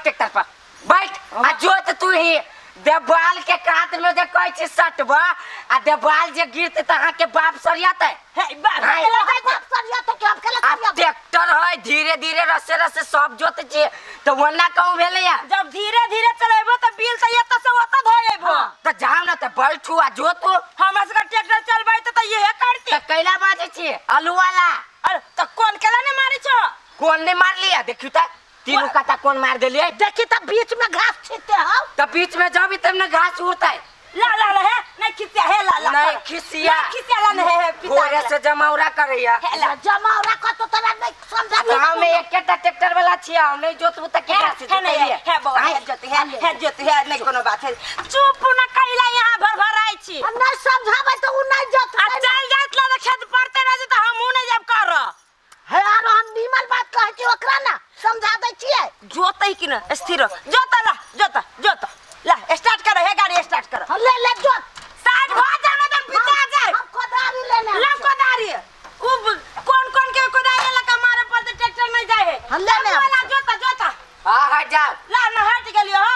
Tractor पर बैठ आ जोत तू ही देवाल के काट में जे कहै छी सटबा आ देवाल जे गिरते तहां के बाप सरियाते हे बाप सरियाते के हम केला अब ट्रैक्टर है धीरे धीरे रस्से रस्से सब जोत जे तो वन्ना कहू भेले या जब धीरे धीरे चलेबो त बिल से एत से ओत धोएबो तो जाओ ना तो बैठू आ जोतू हमरा से ट्रैक्टर चलबै त ये करती तो कैला बाजे छी आलू वाला अरे त कोन केला ने मारी छ कौन ने मार लिया देखियो त तीनों कटा कौन मार देलिए देखी त बीच में घास छिते हो तो बीच में जाबी तब ना घास उड़ता है ला ला ला है नहीं खिसिया है ला नहीं खिसिया ला नहीं है घोड़े से जमावरा करैया जमावरा को तो तोरा नहीं समझा गांव में एक केटा ट्रैक्टर वाला छिया हम नहीं जोतबू त के से है बाबा है जोती है नहीं कोनो बात है चुप न कैला यहां भर भर आई छी हम नहीं समझाबै त उ नहीं जोत चल जात ला खेत पड़ते रह त हम उ नहीं जब कर है आरो हम नीमन बात कहै छी ओकरा ना समझा दै छियै जोतै कि न स्थिर जोता ला स्टार्ट कर है गाड़ी स्टार्ट कर ले जोत साइड भ जाना त पिता जाए हम कोदारी लेने ला कोदारी उ कौन के कोदारी लगा मारे पर ट्रैक्टर नहीं जाए है हम लेने वाला जोता हां हट जा ला न हट गेलियो हो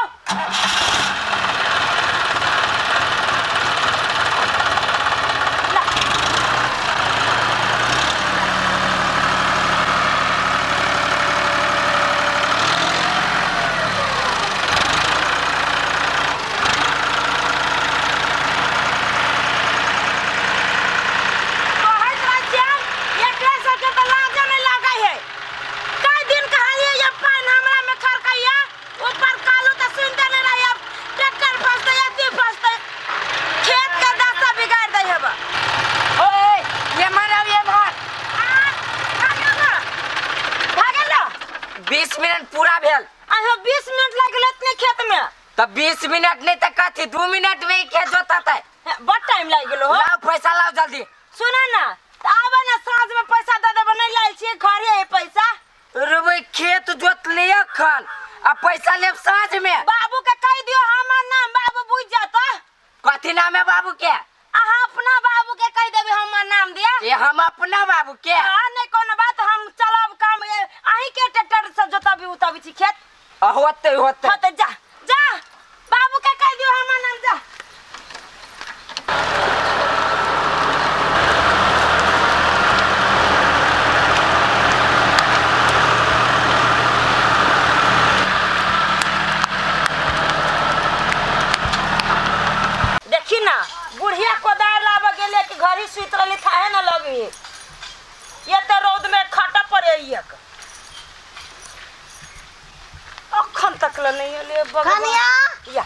तब 20 मिनट नहीं तक कथी 2 मिनट में ही खेत जोताता है बहुत टाइम लाग गेलो लाओ पैसा लाओ जल्दी सुना ना आबे ना साँझ में पैसा दे देबो नहीं लाइल छी घरे है पैसा रे खेत जोत लिया खन आ पैसा लेब साँझ में बाबू के कह दियो हमर नाम बाबू बुझ जाता कथी नाम है बाबू के अहाँ अपना बाबू के कह देबे हमर नाम दिया ये हम अपना बाबू के हां नहीं कोनो बात हम चलब काम अहीं के ट्रैक्टर से जोताबी उताबी छी खेत होते जा बाबू के कह दियो हमर नाम जा देखी ना बुढ़िया कोदार लाबे गेले कि घरी सुत रहली थाहे न लगी ये तो रोड में खटा पड़े एक अखन तक ल नहीं ले कनिया या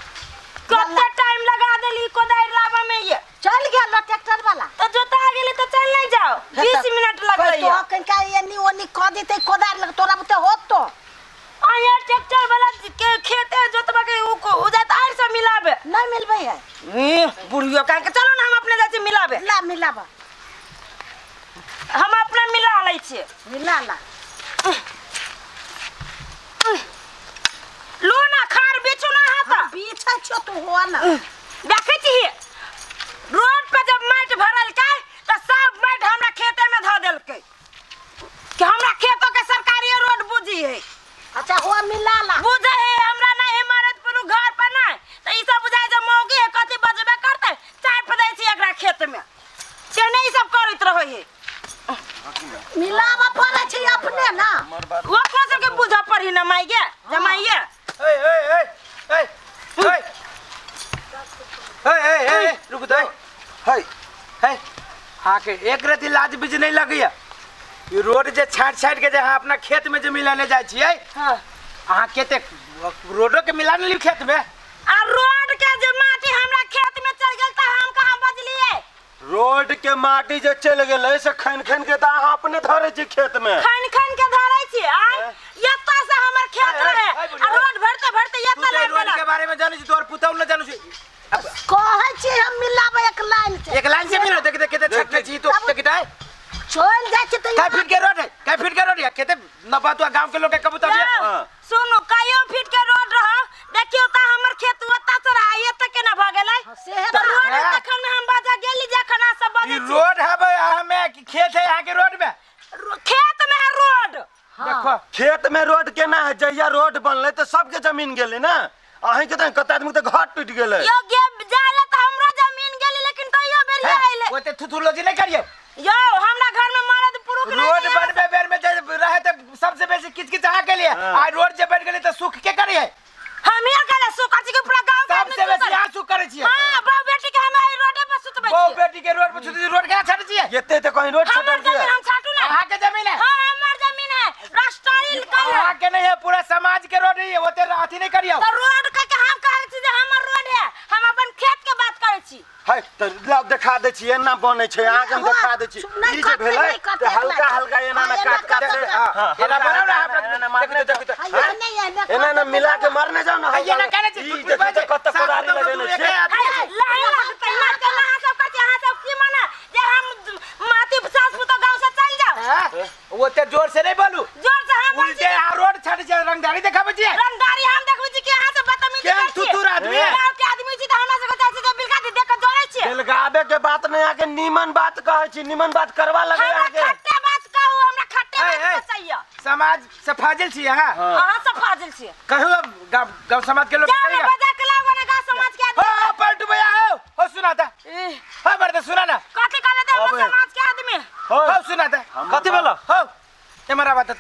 कत्ते टाइम लगा देली कोदार लाबे में ये चल गेल ट्रैक्टर वाला तो जोता गेली तो चल नहीं जाओ 20 मिनट लगले तो कनका एनी ओनी क देते कोदार लग तोरा बते होत तो आया ट्रैक्टर वाला के खेते जोतबा के उ जात आर से मिलाबे नहीं मिलबे है बुढ़ियो कह के चलो ना हम अपने जाते मिलाबे ला मिलाबा हम अपने मिला लै छी मिला ला लो ना खार बेचो ना हाथ बीछा छ तो हो ना देखे छी रोड पे जब माट भरल के त सब माट हमरा खेते में ध देल के कि हमरा खेतों के सरकारी रोड बुझी है अच्छा हो मिला ला बुझे है हमरा ना इमारत पर घर पर ना त ई सब बुझाय जे मौगी है कथि बजबे करते चाय पदै छी एकरा खेत में से नहीं सब करैत रहै है मिलाबा पड़े छी अपने ना वो कैसे के बुझा पड़ी ना माइगे जमाइए रुक दे है हाँ के एक रति लाज बीज नहीं लगिया ये रोड जे छाट के जे हाँ अपना खेत में जे मिलाने जाय छियै हां अहाँ केते रोडो के मिलाने ली खेत में आ रोड के जे माटी हमरा खेत में चल गेल त हम कहां बजलिए रोड के माटी जे चल गेलै से खन के त अहाँ अपने धरे छी खेत में खन के धरै छी एत्ता से हमर खेत रहे आ रोड भरते एत्ता तू रोड के बारे में जानै छी तोर पुतौ न जानै छी कहै छी हम मिलाबे एक लाइन से मिलो देख केते छकने छी तो देखै चल जाय छी त कै फीट के रोड है केते नबातुआ गांव के लोग के कबूतर है सुनो कायो फीट के रोड रह देखियो त हमर खेत ओत्ता से रहा एत्ता के ना भ गेलै तो रोड तखन हम बाजा गेली जखना सब बने ई रोड है भाई हमें खेत है यहाँ के रोड में खेत में है रोड देखो खेत में रोड केना है जहिया रोड बनले तो सबके जमीन गेले ना अहीं के कते आदमी तो घर टूट गेले यो गे जाले त हमरा जमीन गेली लेकिन तइयो बेरिया आइले ओते थुथुलोजी नहीं करिए यो हमरा घर में मर्द पुरुष नहीं रोड बनबे बेर में रहे तो सबसे बेसी किचकिच अहाँ के लिए आ रोड जे बन गेलै तो सुख के करिए हम ये कले सुकची के पूरा गांव के सबसे बेसी अहाँ सुख करे छिए हां बाप बेटी के हम आई रोड पर सुतबै बहू बेटी के रोड पर सुती रोड केना छाड़ छिए एते तो कहीं रोड छटल हमर हम छाटू ना अहाँ के जमीन है हां हमर जमीन है राष्ट्रीय कल अहाँ के नहीं है पूरा समाज के रोड है ओते अथी नहीं करियो तो रोड के हम कहै छी जे हमर रोड है हम अपन खेत के बात करै छी है तो लाव दिखा दे छी एना बनै छै आहाँ के हम दिखा दे छी ई जे भेलै तो हल्का हल्का एना ना काट काट के एना बनाओ ना हमरा देखो एना ना मिला के मारने जाओ ना ये ना कहने छी ई देखै त कत कोदारी लगेले छै लाइन लगतै मत केना अहाँ सब कहै अहाँ सब की माने जे हम माटी सास पुतो गांव से चल जाओ ओते जोर से नहीं बोलू जोर से हम उल्टे आ रोड छाड़ छै रंगदारी देखाबै छी रंगदारी हम देखबै छी कि अहाँ सब बदतमीजी केहन करै छी तुतुर आदमी है? गांव के आदमी छी त हमरा सब कहै छी जे बिलका दी देख के जोड़ै छी बेलगाबे के बात नहीं आके नीमन बात कहै छी नीमन बात करवा लगे हमरा आगे खट्टे बात कहू हमरा खट्टे ए, बात चाहिए समाज से फाजिल छी अहाँ अहाँ सब फाजिल छी कहू अब गांव समाज के लोग जाओ कहेगा बजा के लाओ ना गांव समाज के आदमी हो पलटू भैया हो सुना था हो मर्द सुना ना कथि कहले दे हम समाज के आदमी हो सुना था कथि भेलो हो ए मरा बात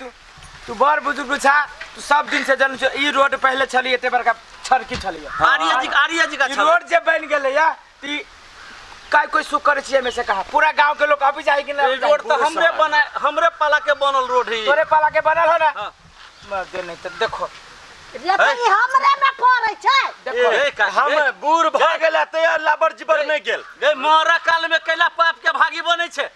तू बड़ बुजुर्ग छा तू सब दिन से जन ई रोड पहले चली एते बड़का छरकी चली आर्या जी का ई रोड जे बन गेले या ती काय कोई सुख करे छिए में से कहा पूरा गांव के लोग अभी जाई कि ना रोड तो हमरे पाला के बनल रोड है तोरे पाला के बनल हो ना मर दे नहीं तो देखो लेकिन हमरे में पड़ै छै देखो हम बूढ़ भ गेला ते लाबर जीवर नहीं गेल गे मोरा काल में कैला पाप के भागी बनै छै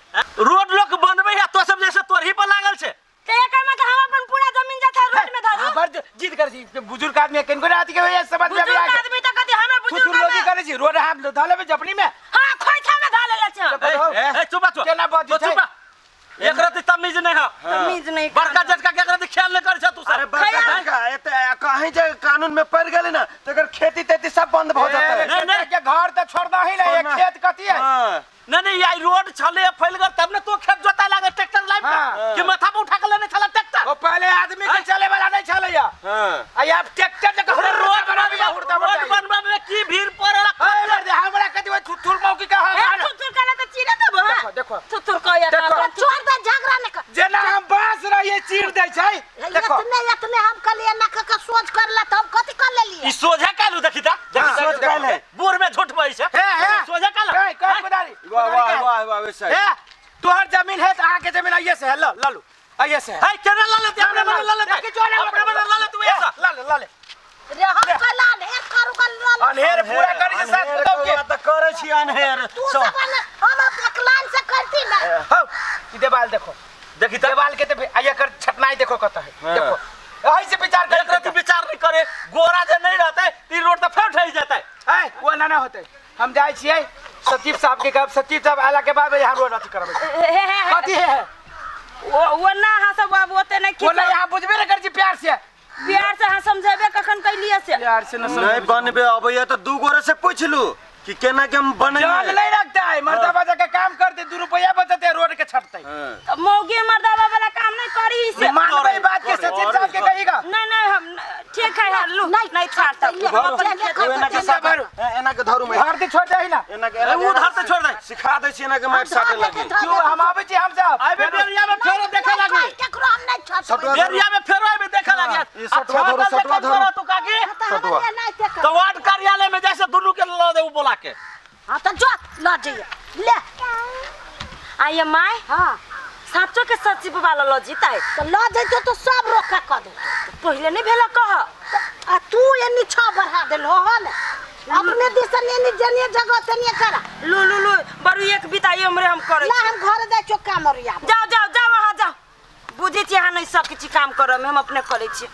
रोड लोग बनबै है तो सब जैसे तोरही पर लागल छै ते एकर में हम अपन पूरा जमीन जथा रोड में धरू बड़ जिद कर छी बुजुर्ग आदमी किनको आती के होय समझ में बुजुर्ग आ आदमी त कथि हमरा बुजुर्ग लोगी करे छी रोड हाथ धाले में जपनी में हां खोइछा में धाले ले छै ए चुप चुप केना बात छै चुप एक रति तमीज नहीं है तमीज नहीं बड़का जटका के रति ख्याल नहीं कर छ तू अरे सब बड़का का एते कहीं जे कानून में पड़ गेले ना तकर खेती तेती सब बंद भ जाता है नहीं के घर तो छोड़ना ही नहीं छोड़ना। खेत कथी है हां नहीं यार रोड छले फैलगर तब ने तो खेत जोता लागे ट्रैक्टर लाइफ हाँ। कि माथा पे उठा के लेने चला ट्रैक्टर वो पहले आदमी के चले वाला नहीं चले या हां आई अब ट्रैक्टर जे अरे रोड बनाबिया उड़ता रोड बनबा में की भीड़ पड़ला हमरा कथी वो थुथुर मौकी का ए तुर कला त चीरे देबो देखो देखो तुर कहया देखो। छोड़ दे झगड़ा नहीं कर जेना हम बांस रहिए चीर दे छै देखो इतने हम कलिए ना का सोच करला त हम कथि कर लेलिए ई सोझा कालू देखी ता सोच काल है बूढ़ में झूठ बोलै छै है सोझा काल है कौन बदारी वाह वाह वाह वाह वैसा है तोहर जमीन है त अहाँ के जमीन आइए से है लालू आइए से है केना ला लेते अपने मन ला लेते देखी जो अपने मन ला ले तू ऐसा ला ले रे हम कला ढेर करू कल अनहेर पूरा करी से साथ बताओ के बात करे छी अनहेर तू सब हम एक लाइन से करती ना हो ई देवाल देखो देखी ता देवाल के तो आइए कर छटनाई देखो कत है देखो ऐसे विचार एक रति विचार नहीं करे गोरा जे नहीं रहता ती रोड तो फेंट ही जाता है है वो ना होते हम जाय छियै सचिव साहब के कब सचिव साहब आला के बाद यहाँ रोड अथी करबै कथी है वो ना हा सब बाबू ओते नहीं वो नहीं यहाँ बुझबे न कर छी प्यार से हा समझेबे कखन कैलिए से प्यार से न नहीं बनबे अबैया तो दू गोरे से पूछ लू कि केना के हम बने जान नहीं रखता है मर्दा बाजा के काम करते 2 रुपया बचते रोड के छटते मौगी मर्दावा वाला काम नहीं करी से मानबै बात के सचिव साहब के कहेगा नहीं हम ठीक है लू नहीं छाड़ता एना के सब एना के धरू में घर दे छोड़ दे ना एना के उधर से छोड़ दे सिखा दे छी एना के मार साटे लगी क्यों हम आबै छी हम सब आबे बेरिया में फेरो देखे लागी केकरो हम नहीं छोड़ सटवा बेरिया में फेरो आबे देखे लागी ई सटवा धरू तू काकी सटवा नहीं देख तो वार्ड कार्यालय में जैसे दुनू के लो दे बोला के हां तो जो ला जाइए ले आइए माय हां साचो के सचिव वाला लो जीता है तो ला जाइए तो सब रोका कर दे पहले नहीं भेला कह आ तू एनी छ बढ़ा देल हो न अपने दिसन एनी जनिए जगह तनिए करा लू बरु एक बिताई हमरे हम करे ला हम घर दे चो काम रिया जाओ वहां जाओ बुझे छी हां नहीं सब किछ काम करम हम अपने करे छी